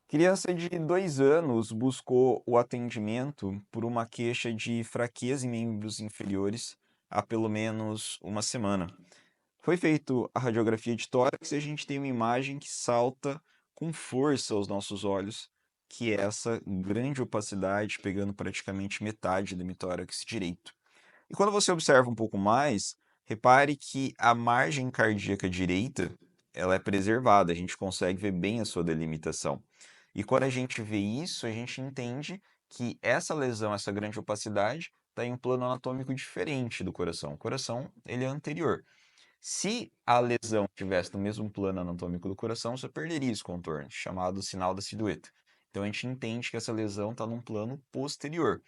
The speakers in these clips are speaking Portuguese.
Criança de 2 anos buscou o atendimento por uma queixa de fraqueza em membros inferiores há pelo menos uma semana. Foi feita a radiografia de tórax e a gente tem uma imagem que salta com força aos nossos olhos, que é essa grande opacidade pegando praticamente metade do hemitórax direito. E quando você observa um pouco mais, repare que a margem cardíaca direita, ela é preservada, a gente consegue ver bem a sua delimitação. E quando a gente vê isso, a gente entende que essa lesão, essa grande opacidade, está em um plano anatômico diferente do coração. O coração, ele é anterior. Se a lesão estivesse no mesmo plano anatômico do coração, você perderia esse contorno, chamado sinal da silhueta. Então a gente entende que essa lesão está num plano posterior.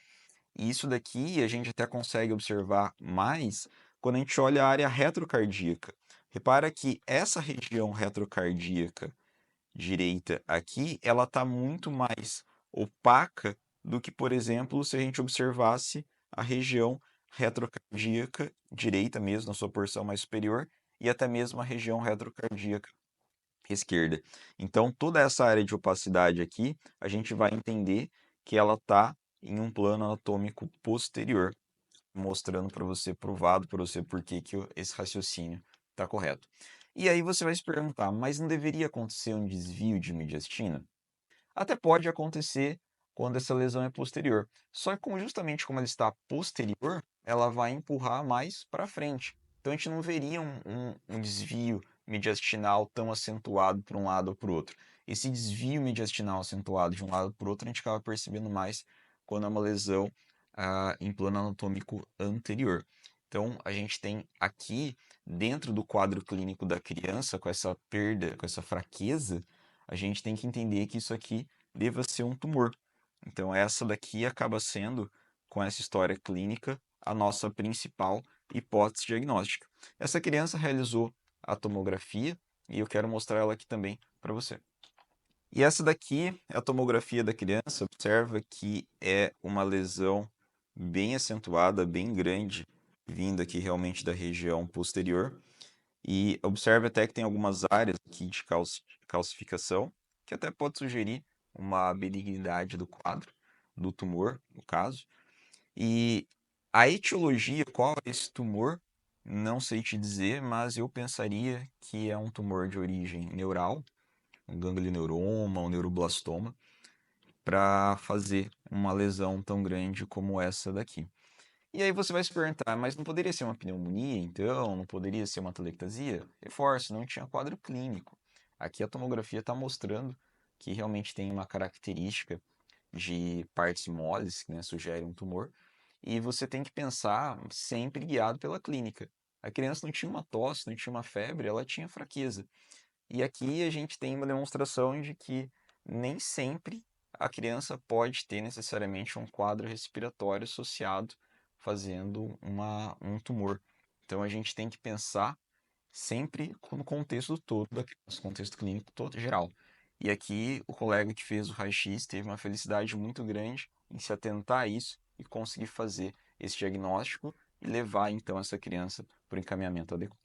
E isso daqui a gente até consegue observar mais quando a gente olha a área retrocardíaca. Repara que essa região retrocardíaca direita aqui, ela está muito mais opaca do que, por exemplo, se a gente observasse a região retrocardíaca direita mesmo, na sua porção mais superior, e até mesmo a região retrocardíaca esquerda. Então, toda essa área de opacidade aqui, a gente vai entender que ela está em um plano anatômico posterior, mostrando para você, provado para você por que esse raciocínio está correto. E aí você vai se perguntar, mas não deveria acontecer um desvio de mediastina? Até pode acontecer quando essa lesão é posterior. Só que justamente como ela está posterior, ela vai empurrar mais para frente. Então a gente não veria um desvio mediastinal tão acentuado para um lado ou para o outro. Esse desvio mediastinal acentuado de um lado para o outro, a gente acaba percebendo mais quando é uma lesão em plano anatômico anterior. Então a gente tem aqui, dentro do quadro clínico da criança, com essa perda, com essa fraqueza, a gente tem que entender que isso aqui deva ser um tumor. Então, essa daqui acaba sendo, com essa história clínica, a nossa principal hipótese diagnóstica. Essa criança realizou a tomografia e eu quero mostrar ela aqui também para você. E essa daqui é a tomografia da criança. Observa que é uma lesão bem acentuada, bem grande, vindo aqui realmente da região posterior. E observe até que tem algumas áreas aqui de calcificação, que até pode sugerir uma benignidade do quadro, do tumor, no caso. E a etiologia, qual é esse tumor, não sei te dizer, mas eu pensaria que é um tumor de origem neural, um ganglioneuroma, um neuroblastoma, para fazer uma lesão tão grande como essa daqui. E aí você vai se perguntar, mas não poderia ser uma pneumonia, então? Não poderia ser uma atelectasia? Reforço, não tinha quadro clínico. Aqui a tomografia está mostrando que realmente tem uma característica de partes moles, que né, sugere um tumor, e você tem que pensar sempre guiado pela clínica. A criança não tinha uma tosse, não tinha uma febre, ela tinha fraqueza. E aqui a gente tem uma demonstração de que nem sempre a criança pode ter necessariamente um quadro respiratório associado, fazendo um tumor. Então a gente tem que pensar sempre no contexto todo da criança, contexto clínico todo geral. E aqui o colega que fez o raio-x teve uma felicidade muito grande em se atentar a isso e conseguir fazer esse diagnóstico e levar então essa criança para o encaminhamento adequado.